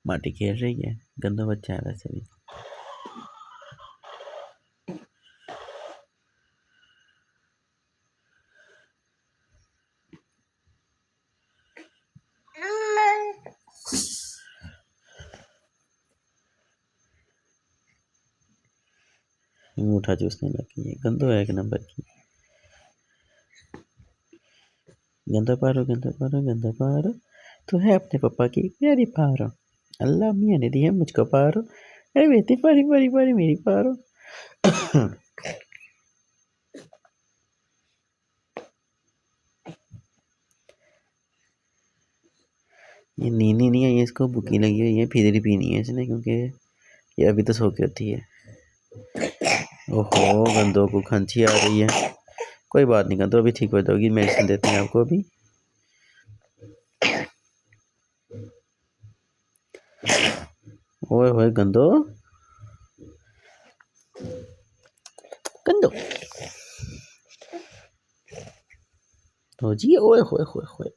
माटी खेल रही है, गंदा बच्चा है वैसे भी। अंगूठा चूसने लगी है, गंदो है एक नंबर की। गंदा पारो गंदा पारो गंदा पारो, तो है अपने पापा की प्यारी पारो। अल्लाह मियाँ ने दी है मुझको पारो, अरे बेटी पारी पारी पारी मेरी पारो। ये नींद नहीं आई है, इसको भूखी लगी हुई है, फिर पीनी है इसने, क्योंकि ये अभी तो सो के होती है। ओहो गंदो को खांसी आ रही है, कोई बात नहीं गंदो, अभी ठीक हो जाओगी, मेडिसिन देते हैं आपको अभी। ओए होए गंदो गंदो तो जी, ओए होए होए होए।